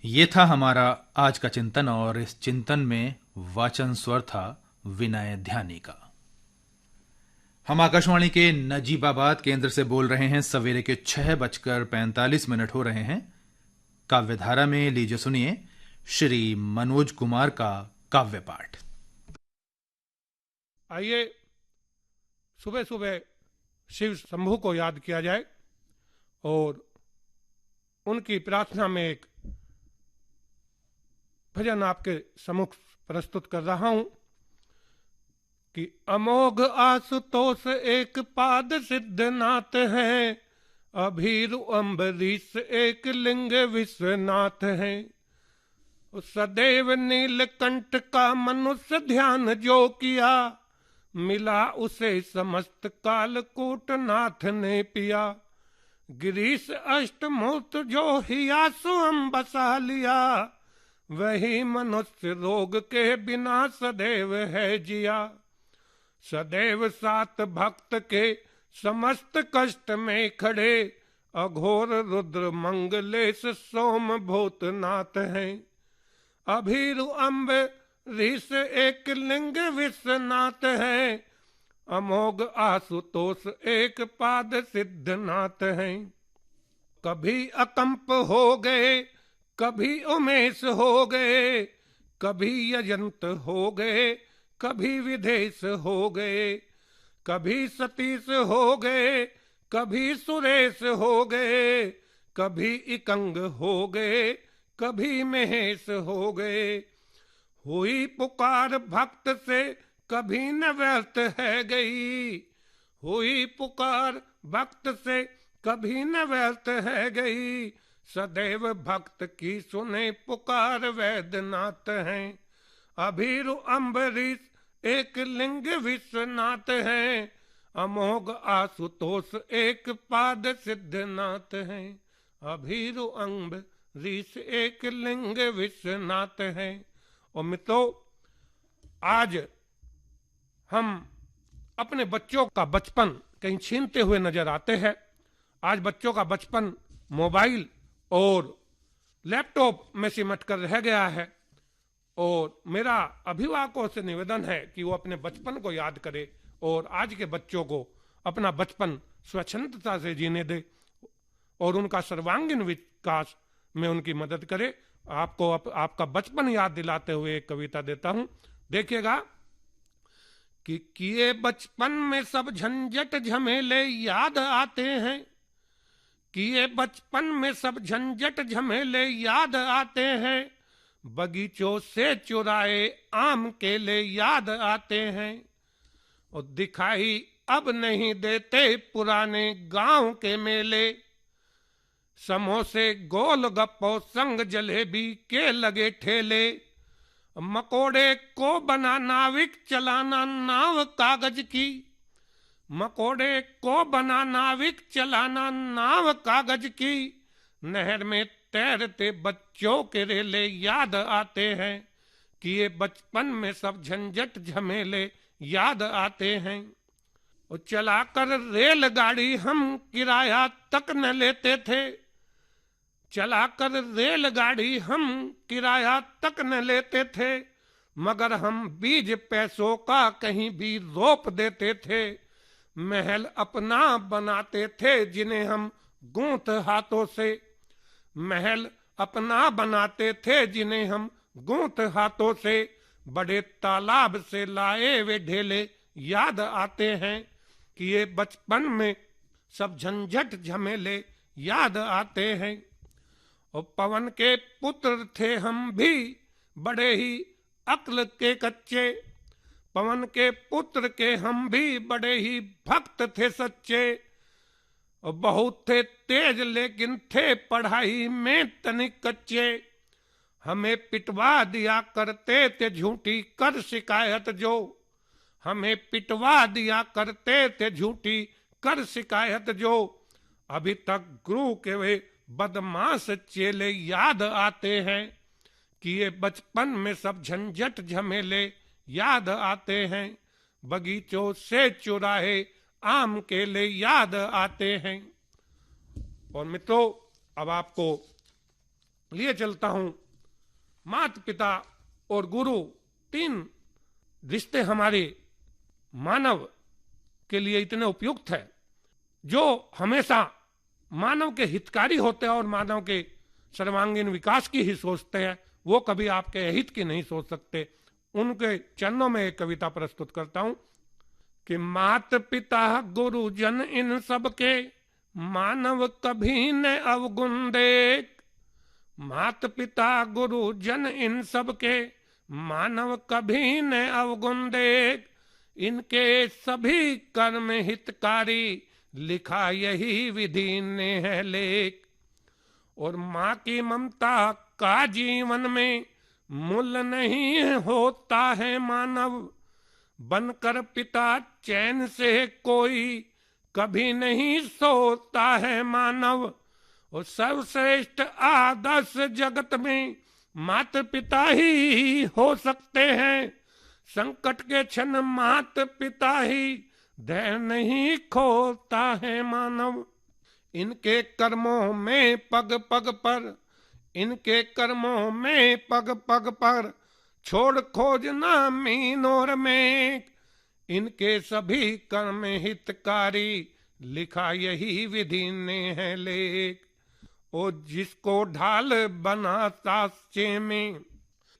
ये था हमारा आज का चिंतन और इस चिंतन में वाचन स्वर था विनय ध्यानी का। हम आकाशवाणी के नजीबाबाद केंद्र से बोल रहे हैं। सवेरे के 6:45 हो रहे हैं। काव्यधारा में लीजिए सुनिए श्री मनोज कुमार का काव्य पाठ। आइए सुबह सुबह शिव शंभु को याद किया जाए और उनकी प्रार्थना में एक भजन आपके सम्मुख प्रस्तुत कर रहा हूं कि अमोघ आशुतोष एक पाद सिद्धनाथ है, अभीरु अम्बरीश एक लिंग विश्वनाथ है। सदैव नीलकंठ का मनुष्य ध्यान जो किया, मिला उसे समस्त कालकूटनाथ ने पिया। गिरीश अष्टमूर्त जो हिया सुअम बसा लिया, वही मनुष्य रोग के बिना सदैव है जिया। सदैव सात भक्त के समस्त कष्ट में खड़े, अघोर रुद्र मंगलेश सोम भूतनाथ हैं। अभीरु अम्ब ऋष एक लिंग विश्वनाथ है, अमोघ आशुतोष एक पाद सिद्धनाथ हैं। कभी अकंप हो गए, कभी उमेश हो गए, कभी यजंत हो गए, कभी विदेश हो गए, कभी सतीश हो गए, कभी सुरेश हो गए, कभी इकंग हो गए, कभी महेश हो गए। हुई पुकार भक्त से कभी न व्यर्थ है गई, हुई पुकार भक्त से कभी न व्यर्थ है गई। सदैव भक्त की सुने पुकार वैद्यनाथ हैं। अभीरु अम्बरीश एक लिंग विश्वनाथ हैं, अमोघ आशुतोष एक पाद सिद्धनाथ हैं। अभीरु अम्बरीश एक लिंग विश्वनाथ हैं। और मित्रों, आज हम अपने बच्चों का बचपन कहीं छीनते हुए नजर आते हैं। आज बच्चों का बचपन मोबाइल और लैपटॉप में सिमट कर रह गया है। और मेरा अभिभावकों से निवेदन है कि वो अपने बचपन को याद करे और आज के बच्चों को अपना बचपन स्वच्छंदता से जीने दे और उनका सर्वांगीण विकास में उनकी मदद करे। आपको आपका बचपन याद दिलाते हुए एक कविता देता हूं, देखिएगा कि किए बचपन में सब झंझट झमेले याद आते हैं, किए बचपन में सब झंझट झमेले याद आते हैं। बगीचों से चुराए आम केले याद आते हैं, और दिखाई अब नहीं देते पुराने गांव के मेले। समोसे गोलगप्पों संग जलेबी के लगे ठेले, मकोड़े को बना नाविक चलाना नाव कागज की, मकोड़े को बना नाविक चलाना नाव कागज की। नहर में तैरते बच्चों के रेले याद आते हैं, कि ये बचपन में सब झंझट झमेले याद आते हैं। और चलाकर रेलगाड़ी हम किराया तक न लेते थे, चलाकर रेलगाड़ी हम किराया तक न लेते थे। मगर हम बीज पैसों का कहीं भी रोप देते थे। महल अपना बनाते थे जिन्हें हम गूंथ हाथों से, महल अपना बनाते थे जिन्हें हम गूंथ हाथों से। बड़े तालाब से लाए वे ढेले याद आते हैं, कि ये बचपन में सब झंझट झमेले याद आते हैं। और पवन के पुत्र थे हम भी बड़े ही अक्ल के कच्चे, पवन के पुत्र के हम भी बड़े ही भक्त थे सच्चे। और बहुत थे तेज लेकिन थे पढ़ाई में तनिक कच्चे। हमें पिटवा दिया करते थे झूठी कर शिकायत जो, हमें पिटवा दिया करते थे झूठी कर शिकायत जो। अभी तक गुरु के वे बदमाश चेले याद आते हैं, कि ये बचपन में सब झंझट झमेले याद आते हैं। बगीचों से चुराए आम केले याद आते हैं। और मित्रों, अब आपको लिए चलता हूं। माता पिता और गुरु, 3 रिश्ते हमारे मानव के लिए इतने उपयुक्त है, जो हमेशा मानव के हितकारी होते हैं और मानव के सर्वांगीण विकास की ही सोचते हैं। वो कभी आपके हित की नहीं सोच सकते। उनके चरणों में एक कविता प्रस्तुत करता हूं कि मात पिता गुरुजन इन सब के, मानव कभी न अवगुण देख। मात पिता गुरुजन इन सब के, मानव कभी न अवगुण देख। इनके सभी कर्म हितकारी, लिखा यही विधि ने है लेख। और माँ की ममता का जीवन में मूल्य नहीं होता है मानव। बनकर पिता चैन से कोई कभी नहीं सोता है मानव। और सर्वश्रेष्ठ आदर्श जगत में माता पिता ही हो सकते हैं। संकट के क्षण माता पिता ही धैर्य नहीं खोता है मानव। इनके कर्मों में पग पग पर, इनके कर्मों में पग पग पर, छोड़ खोजना मीनोर में। इनके सभी कर्म हितकारी, लिखा यही विधि ने है लेख। ओ जिसको ढाल बना सांचे में,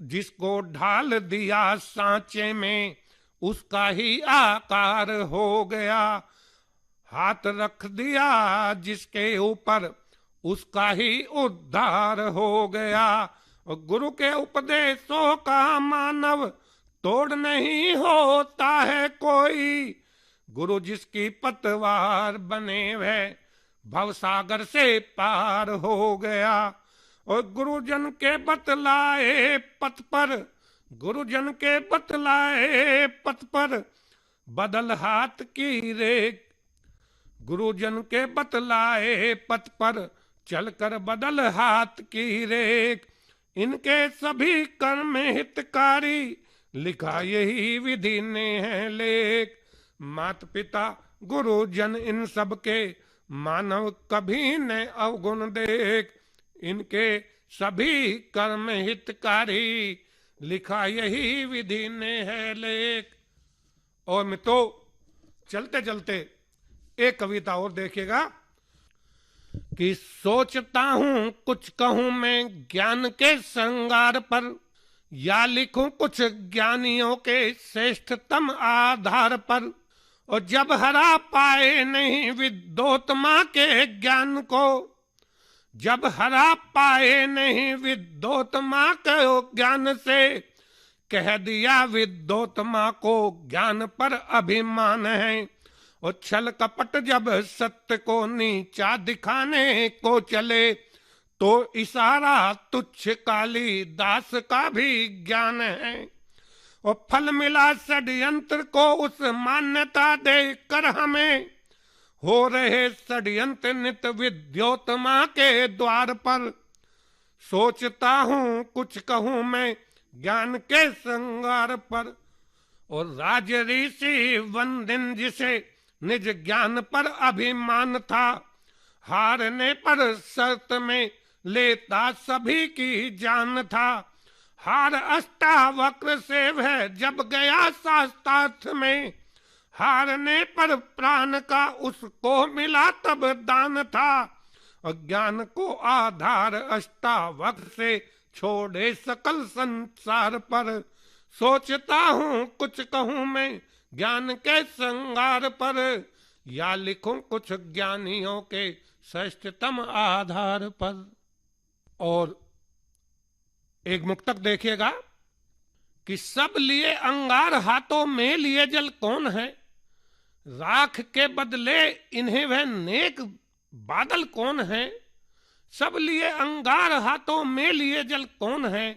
जिसको ढाल दिया सांचे में, उसका ही आकार हो गया। हाथ रख दिया जिसके ऊपर, उसका ही उद्धार हो गया। और गुरु के उपदेशों का मानव तोड़ नहीं होता है कोई। गुरु जिसकी पतवार बने वह भवसागर से पार हो गया। और गुरुजन के बतलाए पथ पर, गुरुजन के बतलाए पथ पर, बदल हाथ की रेख। गुरुजन के बतलाए पथ पर, चलकर बदल हाथ की रेख। इनके सभी कर्म हितकारी, लिखा यही विधि ने है लेख। माता पिता गुरुजन इन सब के, मानव कभी न अवगुण देख। इनके सभी कर्म हितकारी, लिखा यही विधि ने है लेख। और मैं तो चलते चलते एक कविता और देखिएगा कि सोचता हूं कुछ कहूं मैं ज्ञान के श्रृंगार पर, या लिखूं कुछ ज्ञानियों के श्रेष्ठतम आधार पर। और जब हरा पाए नहीं विद्वोत्तमा के ज्ञान को, जब हरा पाए नहीं विद्वोत्तमा के ज्ञान से, कह दिया विद्वोत्तमा को ज्ञान पर अभिमान है। और छल कपट जब सत्य को नीचा दिखाने को चले, तो इशारा तुच्छ कालिदास का भी ज्ञान है। और फल मिला षड्यंत्र को उस मान्यता देकर हमें, हो रहे षड्यंत्र नित विद्योत्तमा के द्वार पर। सोचता हूं कुछ कहूं मैं ज्ञान के श्रृंगार पर। और राज ऋषि वंदिन जिसे निज ज्ञान पर अभिमान था, हारने पर शर्त में लेता सभी की जान था। हार अष्टावक्र से वह जब गया शास्त्रार्थ में, हारने पर प्राण का उसको मिला तब दान था। और ज्ञान को आधार अष्टावक्र से छोड़े सकल संसार पर। सोचता हूं कुछ कहूं मैं ज्ञान के श्रृंगार पर, या लिखूं कुछ ज्ञानियों के श्रेष्ठतम आधार पर। और एक मुक्तक देखिएगा कि सब लिए अंगार हाथों में लिए जल कौन है, राख के बदले इन्हें वह नेक बादल कौन है। सब लिए अंगार हाथों में लिए जल कौन है,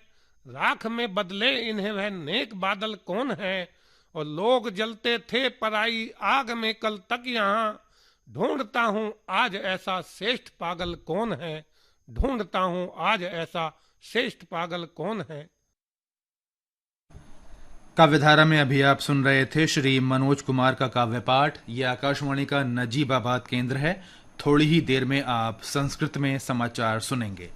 राख में बदले इन्हें वह नेक बादल कौन है। और लोग जलते थे पराई आग में कल तक यहाँ, ढूंढता हूं आज ऐसा श्रेष्ठ पागल कौन है। ढूंढता हूं आज ऐसा श्रेष्ठ पागल कौन है। काव्यधारा में अभी आप सुन रहे थे श्री मनोज कुमार का काव्य पाठ। यह आकाशवाणी का नजीबाबाद केंद्र है। थोड़ी ही देर में आप संस्कृत में समाचार सुनेंगे।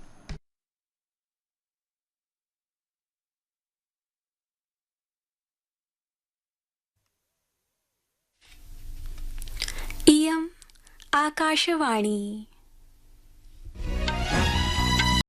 आकाशवाणी।